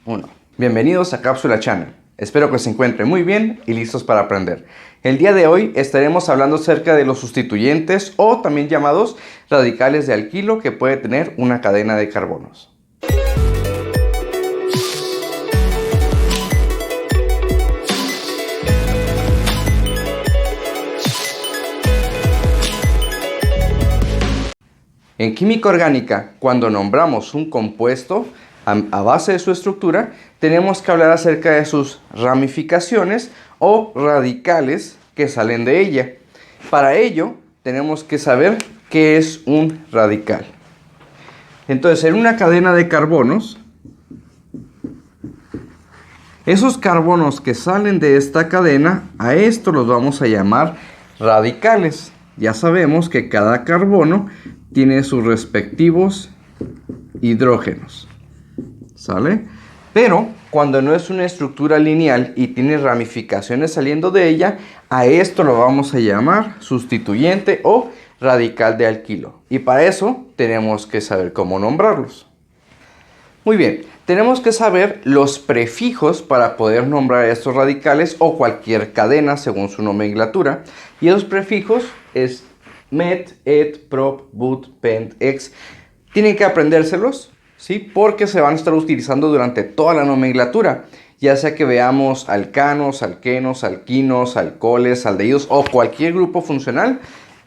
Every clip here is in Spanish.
1. Bienvenidos a Cápsula Channel. Espero que se encuentren muy bien y listos para aprender. El día de hoy estaremos hablando acerca de los sustituyentes o también llamados radicales de alquilo que puede tener una cadena de carbonos. En química orgánica, cuando nombramos un compuesto a base de su estructura, tenemos que hablar acerca de sus ramificaciones o radicales que salen de ella. Para ello, tenemos que saber qué es un radical. Entonces, en una cadena de carbonos, esos carbonos que salen de esta cadena, a esto los vamos a llamar radicales. Ya sabemos que cada carbono tiene sus respectivos hidrógenos. ¿Sale? Pero cuando no es una estructura lineal y tiene ramificaciones saliendo de ella, a esto lo vamos a llamar sustituyente o radical de alquilo. Y para eso tenemos que saber cómo nombrarlos. Muy bien, tenemos que saber los prefijos para poder nombrar estos radicales o cualquier cadena según su nomenclatura. Y esos prefijos es met, et, prop, but, pent, ex. Tienen que aprendérselos, ¿sí? Porque se van a estar utilizando durante toda la nomenclatura. Ya sea que veamos alcanos, alquenos, alquinos, alcoholes, aldehídos o cualquier grupo funcional,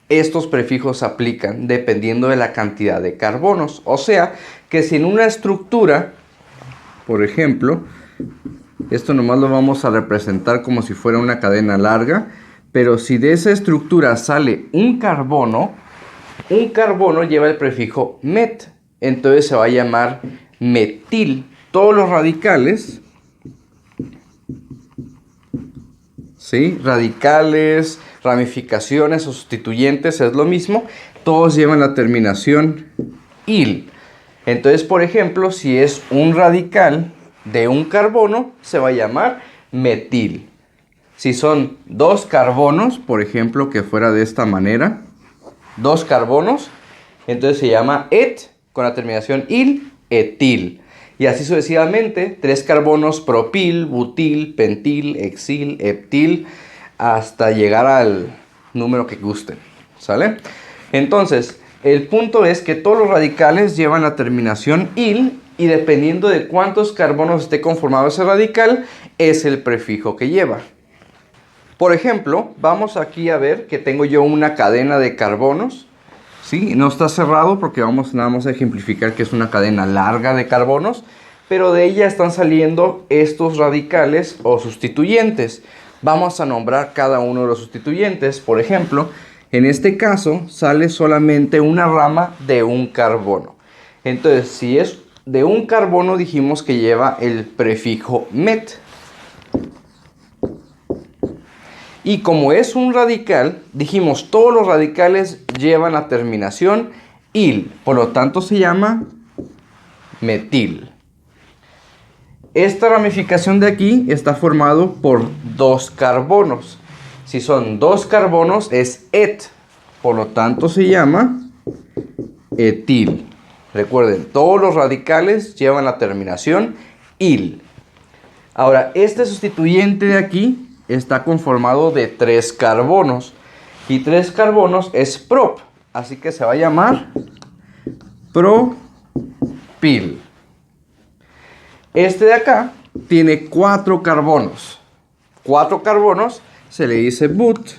estos prefijos se aplican dependiendo de la cantidad de carbonos. O sea, que si en una estructura, por ejemplo, esto nomás lo vamos a representar como si fuera una cadena larga, pero si de esa estructura sale un carbono lleva el prefijo met, entonces se va a llamar metil. Todos los radicales, ¿sí? Radicales, ramificaciones o sustituyentes es lo mismo, todos llevan la terminación il. Entonces, por ejemplo, si es un radical de un carbono, se va a llamar metil. Si son dos carbonos, por ejemplo, que fuera de esta manera, dos carbonos, entonces se llama et, con la terminación il, etil. Y así sucesivamente, tres carbonos, propil, butil, pentil, hexil, heptil, hasta llegar al número que gusten, ¿sale? Entonces, el punto es que todos los radicales llevan la terminación il, y dependiendo de cuántos carbonos esté conformado ese radical, es el prefijo que lleva. Por ejemplo, vamos aquí a ver que tengo yo una cadena de carbonos, ¿sí? No está cerrado porque vamos nada más a ejemplificar que es una cadena larga de carbonos, pero de ella están saliendo estos radicales o sustituyentes. Vamos a nombrar cada uno de los sustituyentes. Por ejemplo, en este caso sale solamente una rama de un carbono. Entonces, si es de un carbono, dijimos que lleva el prefijo met. Y como es un radical, dijimos todos los radicales llevan la terminación il, por lo tanto se llama metil. Esta ramificación de aquí está formado por dos carbonos. Si son dos carbonos es et, por lo tanto se llama etil. Recuerden, todos los radicales llevan la terminación il. Ahora, este sustituyente de aquí está conformado de tres carbonos. Y tres carbonos es prop. Así que se va a llamar propil. Este de acá tiene cuatro carbonos. Cuatro carbonos se le dice but.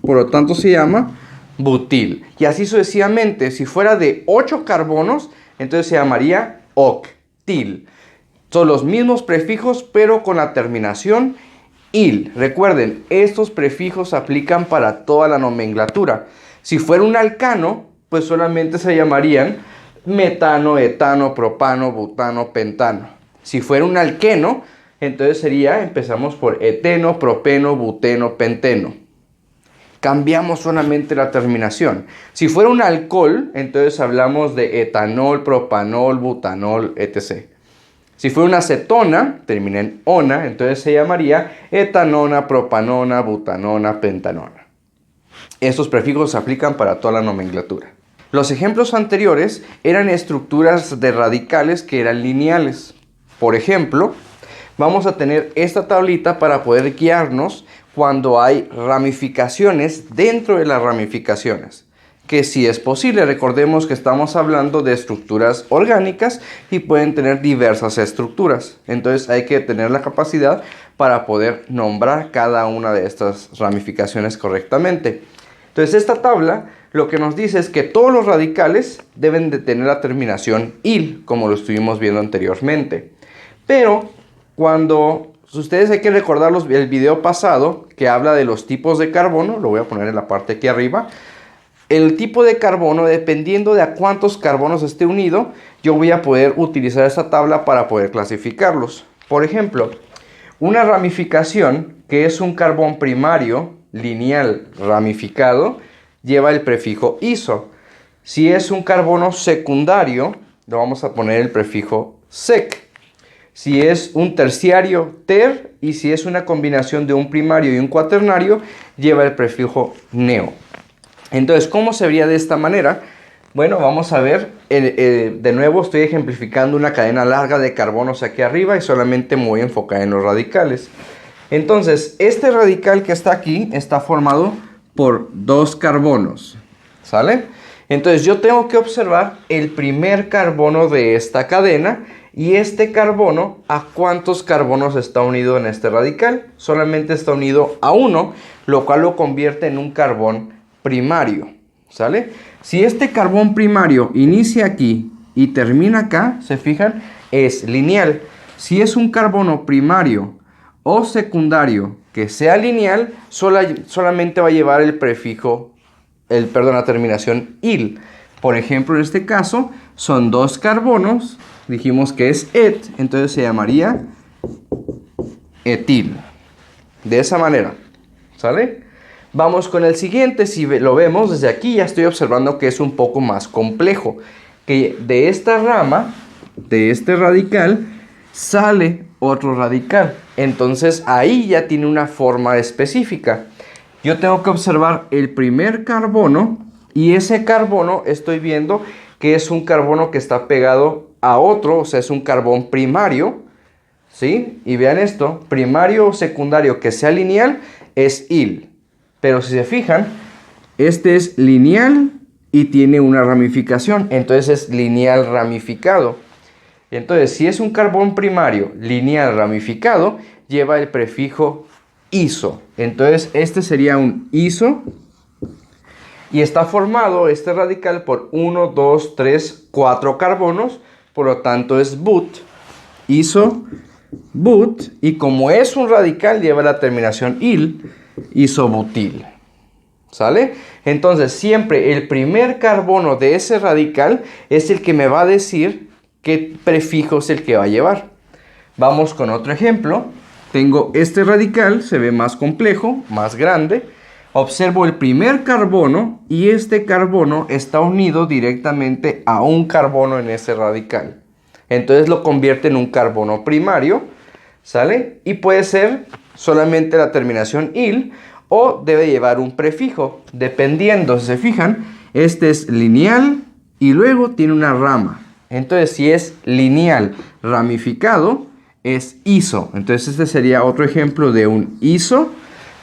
Por lo tanto se llama butil. Y así sucesivamente. Si fuera de 8 carbonos, entonces se llamaría octil. Son los mismos prefijos, pero con la terminación il. Recuerden, estos prefijos se aplican para toda la nomenclatura. Si fuera un alcano, pues solamente se llamarían metano, etano, propano, butano, pentano. Si fuera un alqueno, entonces empezamos por eteno, propeno, buteno, penteno. Cambiamos solamente la terminación. Si fuera un alcohol, entonces hablamos de etanol, propanol, butanol, etc. Si fuera una acetona, termina en ona, entonces se llamaría etanona, propanona, butanona, pentanona. Estos prefijos se aplican para toda la nomenclatura. Los ejemplos anteriores eran estructuras de radicales que eran lineales. Por ejemplo, vamos a tener esta tablita para poder guiarnos cuando hay ramificaciones dentro de las ramificaciones. Que si es posible, recordemos que estamos hablando de estructuras orgánicas y pueden tener diversas estructuras. Entonces hay que tener la capacidad para poder nombrar cada una de estas ramificaciones correctamente. Entonces esta tabla lo que nos dice es que todos los radicales deben de tener la terminación -il, como lo estuvimos viendo anteriormente. Pero cuando ustedes hay que recordar el video pasado que habla de los tipos de carbono, lo voy a poner en la parte aquí arriba. El tipo de carbono, dependiendo de a cuántos carbonos esté unido, yo voy a poder utilizar esta tabla para poder clasificarlos. Por ejemplo, una ramificación que es un carbón primario lineal ramificado lleva el prefijo iso. Si es un carbono secundario, le vamos a poner el prefijo sec. Si es un terciario, ter, y si es una combinación de un primario y un cuaternario, lleva el prefijo neo. Entonces, ¿cómo se vería de esta manera? Bueno, vamos a ver, de nuevo estoy ejemplificando una cadena larga de carbonos aquí arriba y solamente me voy a enfocar en los radicales. Entonces, este radical que está aquí está formado por 2 carbonos, ¿sale? Entonces, yo tengo que observar el primer carbono de esta cadena y este carbono, ¿a cuántos carbonos está unido en este radical? Solamente está unido a 1, lo cual lo convierte en un carbón primario, ¿sale? Si este carbón primario inicia aquí y termina acá, ¿se fijan? Es lineal. Si es un carbono primario o secundario que sea lineal, solamente va a llevar el prefijo, la terminación -il. Por ejemplo, en este caso, son 2 carbonos, dijimos que es et, entonces se llamaría etil. De esa manera, ¿sale? Vamos con el siguiente. Si lo vemos desde aquí, ya estoy observando que es un poco más complejo. Que de esta rama, de este radical, sale otro radical. Entonces ahí ya tiene una forma específica. Yo tengo que observar el primer carbono y ese carbono estoy viendo que es un carbono que está pegado a otro, o sea, es un carbón primario, ¿sí? Y vean esto, primario o secundario que sea lineal es -il. Pero si se fijan, este es lineal y tiene una ramificación. Entonces es lineal ramificado. Entonces, si es un carbón primario lineal ramificado, lleva el prefijo iso. Entonces, este sería un iso. Y está formado este radical por 1, 2, 3, 4 carbonos. Por lo tanto, es but. Iso, but. Y como es un radical, lleva la terminación -il. Isobutil, ¿sale? Entonces siempre el primer carbono de ese radical es el que me va a decir qué prefijo es el que va a llevar. Vamos con otro ejemplo. Tengo este radical, se ve más complejo, más grande. Observo el primer carbono y este carbono está unido directamente a un carbono en ese radical. Entonces lo convierte en un carbono primario, ¿sale? Y puede ser solamente la terminación -il o debe llevar un prefijo, dependiendo. Si se fijan, este es lineal y luego tiene una rama. Entonces, si es lineal ramificado, es iso. Entonces, este sería otro ejemplo de un iso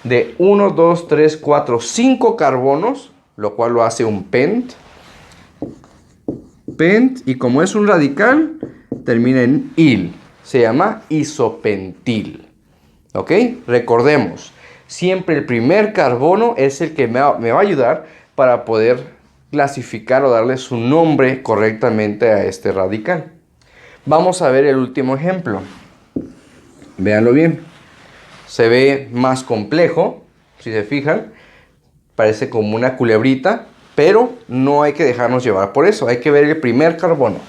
de 1, 2, 3, 4, 5 carbonos, lo cual lo hace un pent. Pent, y como es un radical, termina en -il. Se llama isopentil. ¿Ok? Recordemos, siempre el primer carbono es el que me va a ayudar para poder clasificar o darle su nombre correctamente a este radical. Vamos a ver el último ejemplo. Véanlo bien. Se ve más complejo, si se fijan. Parece como una culebrita, pero no hay que dejarnos llevar por eso. Hay que ver el primer carbono.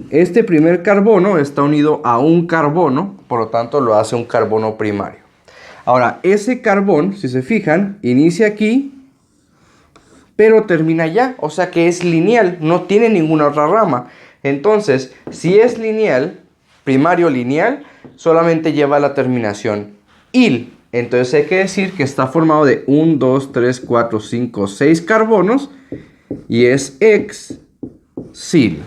Este primer carbono está unido a un carbono, por lo tanto lo hace un carbono primario. Ahora, ese carbón, si se fijan, inicia aquí, pero termina allá, o sea que es lineal, no tiene ninguna otra rama. Entonces, si es lineal, primario lineal, solamente lleva la terminación -il. Entonces hay que decir que está formado de 1, 2, 3, 4, 5, 6 carbonos y es exil.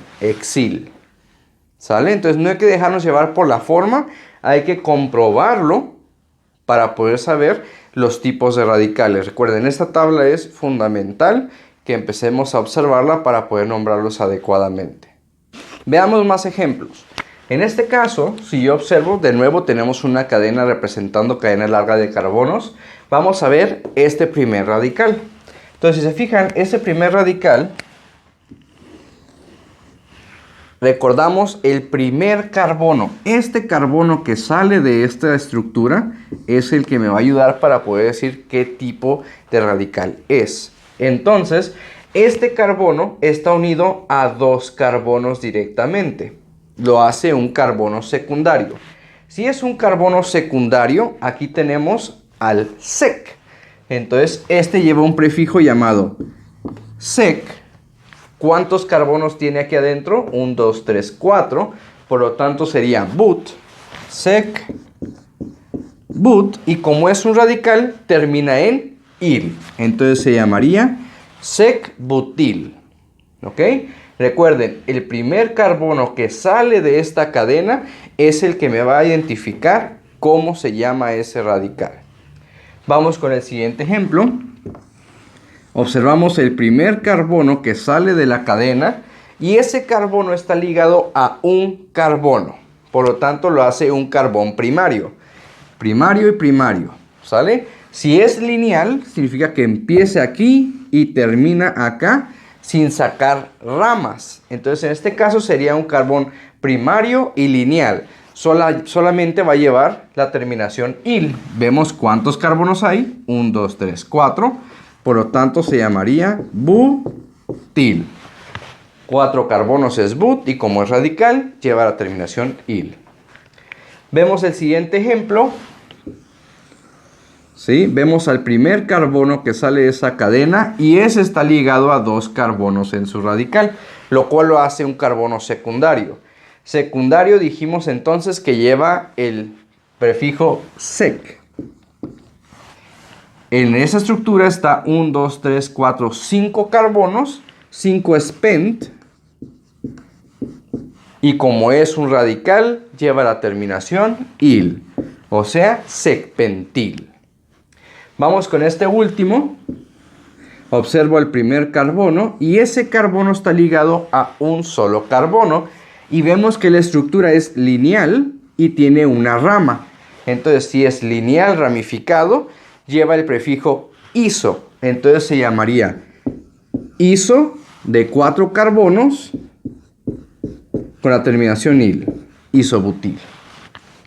¿Sale? Entonces no hay que dejarnos llevar por la forma, hay que comprobarlo para poder saber los tipos de radicales. Recuerden, esta tabla es fundamental que empecemos a observarla para poder nombrarlos adecuadamente. Veamos más ejemplos. En este caso, si yo observo, de nuevo tenemos una cadena representando cadena larga de carbonos. Vamos a ver este primer radical. Entonces, si se fijan, este primer radical, recordamos el primer carbono. Este carbono que sale de esta estructura es el que me va a ayudar para poder decir qué tipo de radical es. Entonces, este carbono está unido a dos carbonos directamente. Lo hace un carbono secundario. Si es un carbono secundario, aquí tenemos al sec. Entonces, este lleva un prefijo llamado sec. ¿Cuántos carbonos tiene aquí adentro? 1, 2, 3, 4. Por lo tanto, sería but, sec, but. Y como es un radical, termina en il. Entonces, se llamaría sec-butil. ¿Ok? Recuerden, el primer carbono que sale de esta cadena es el que me va a identificar cómo se llama ese radical. Vamos con el siguiente ejemplo. Observamos el primer carbono que sale de la cadena y ese carbono está ligado a un carbono. Por lo tanto, lo hace un carbón primario. Primario y primario. ¿Sale? Si es lineal, significa que empiece aquí y termina acá, sin sacar ramas. Entonces, en este caso sería un carbón primario y lineal. Solamente va a llevar la terminación il. Vemos cuántos carbonos hay. 1, 2, 3, 4. Por lo tanto, se llamaría butil. 4 carbonos es but y como es radical, lleva la terminación il. Vemos el siguiente ejemplo. ¿Sí? Vemos al primer carbono que sale de esa cadena y ese está ligado a 2 carbonos en su radical, lo cual lo hace un carbono secundario. Secundario dijimos entonces que lleva el prefijo sec. En esa estructura está 1, 2, 3, 4, 5 carbonos, 5 es pent. Y como es un radical, lleva la terminación il, o sea, secpentil. Vamos con este último. Observo el primer carbono y ese carbono está ligado a un solo carbono y vemos que la estructura es lineal y tiene una rama. Entonces, si es lineal ramificado, lleva el prefijo iso. Entonces se llamaría iso de 4 carbonos con la terminación il, isobutil.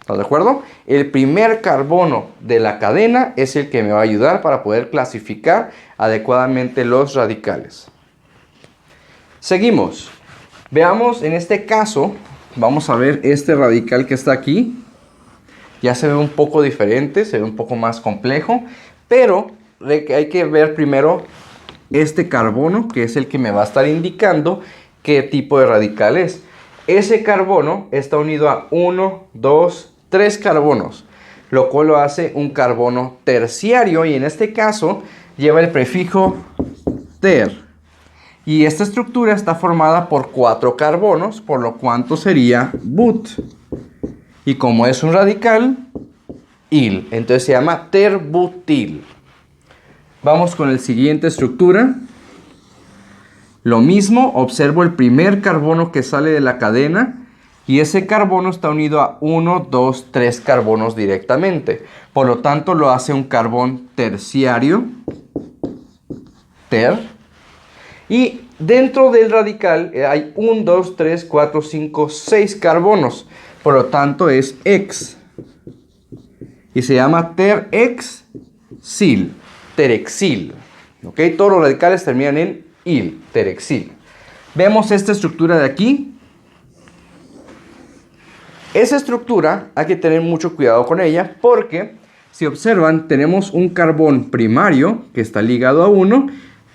¿Estás de acuerdo? El primer carbono de la cadena es el que me va a ayudar para poder clasificar adecuadamente los radicales. Seguimos. Veamos en este caso, vamos a ver este radical que está aquí. Ya se ve un poco diferente, se ve un poco más complejo, pero hay que ver primero este carbono, que es el que me va a estar indicando qué tipo de radical es. Ese carbono está unido a 1, 2, 3 carbonos, lo cual lo hace un carbono terciario y en este caso lleva el prefijo ter. Y esta estructura está formada por 4 carbonos, por lo cuanto sería but. Y como es un radical, il. Entonces se llama terbutil. Vamos con la siguiente estructura. Lo mismo, observo el primer carbono que sale de la cadena y ese carbono está unido a 1, 2, 3 carbonos directamente. Por lo tanto, lo hace un carbón terciario, ter. Y dentro del radical hay 1, 2, 3, 4, 5, 6 carbonos. Por lo tanto, es ex. Y se llama terexil, terexil. ¿Ok? Todos los radicales terminan en il, terexil. Vemos esta estructura de aquí. Esa estructura hay que tener mucho cuidado con ella porque si observan tenemos un carbón primario que está ligado a 1,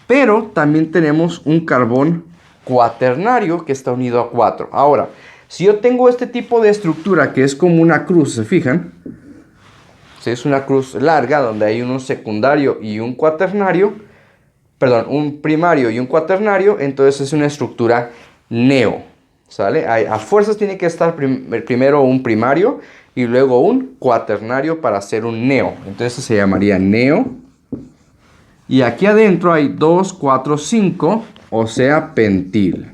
pero también tenemos un carbón cuaternario que está unido a 4. Ahora, si yo tengo este tipo de estructura que es como una cruz, ¿se fijan? Si es una cruz larga donde hay un secundario y un cuaternario, perdón, un primario y un cuaternario, entonces es una estructura neo. ¿sale? A fuerzas tiene que estar primero un primario y luego un cuaternario para hacer un neo. Entonces se llamaría neo. Y aquí adentro hay 2, 4, 5, o sea, pentil.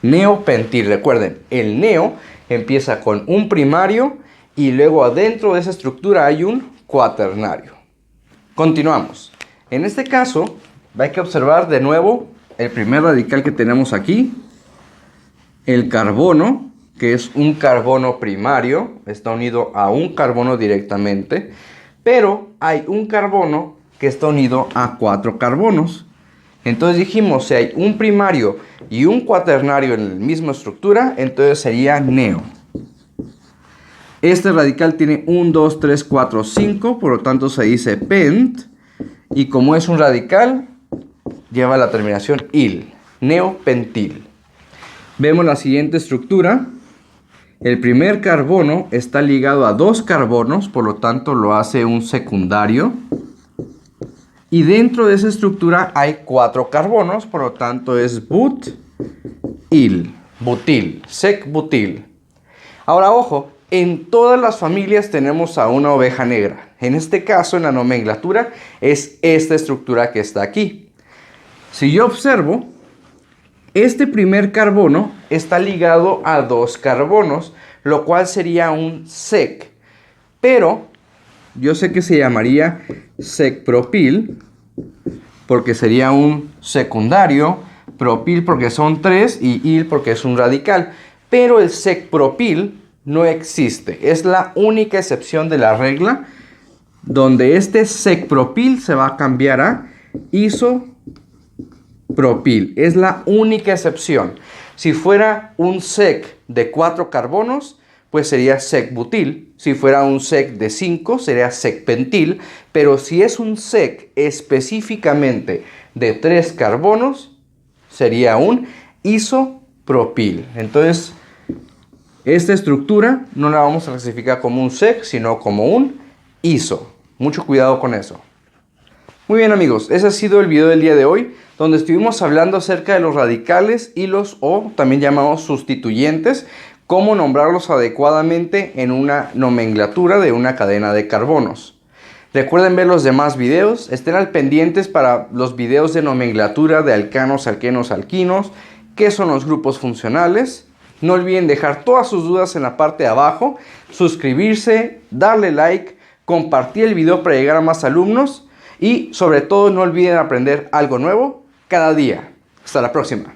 Neopentil, recuerden, el neo empieza con un primario y luego adentro de esa estructura hay un cuaternario. Continuamos. En este caso, hay que observar de nuevo el primer radical que tenemos aquí, el carbono, que es un carbono primario, está unido a un carbono directamente, pero hay un carbono que está unido a 4 carbonos. Entonces dijimos, si hay un primario y un cuaternario en la misma estructura, entonces sería neo. Este radical tiene 1, 2, 3, 4, 5, por lo tanto se dice pent. Y como es un radical, lleva la terminación il, neopentil. Vemos la siguiente estructura. El primer carbono está ligado a 2 carbonos, por lo tanto lo hace un secundario. Y dentro de esa estructura hay 4 carbonos, por lo tanto es butil, butil, sec-butil. Ahora ojo, en todas las familias tenemos a una oveja negra. En este caso, en la nomenclatura, es esta estructura que está aquí. Si yo observo, este primer carbono está ligado a 2 carbonos, lo cual sería un sec. Pero yo sé que se llamaría sec-propil, porque sería un secundario, propil porque son 3 y il porque es un radical. Pero el sec-propil no existe. Es la única excepción de la regla donde este sec-propil se va a cambiar a isopropil. Es la única excepción. Si fuera un sec de 4 carbonos, pues sería sec-butil. Si fuera un sec de 5, sería sec-pentil. Pero si es un sec específicamente de 3 carbonos, sería un isopropil. Entonces, esta estructura no la vamos a clasificar como un sec, sino como un iso. Mucho cuidado con eso. Muy bien amigos, ese ha sido el video del día de hoy, donde estuvimos hablando acerca de los radicales y los o también llamados sustituyentes, cómo nombrarlos adecuadamente en una nomenclatura de una cadena de carbonos. Recuerden ver los demás videos, estén al pendientes para los videos de nomenclatura de alcanos, alquenos, alquinos, qué son los grupos funcionales. No olviden dejar todas sus dudas en la parte de abajo, suscribirse, darle like, compartir el video para llegar a más alumnos y sobre todo no olviden aprender algo nuevo cada día. Hasta la próxima.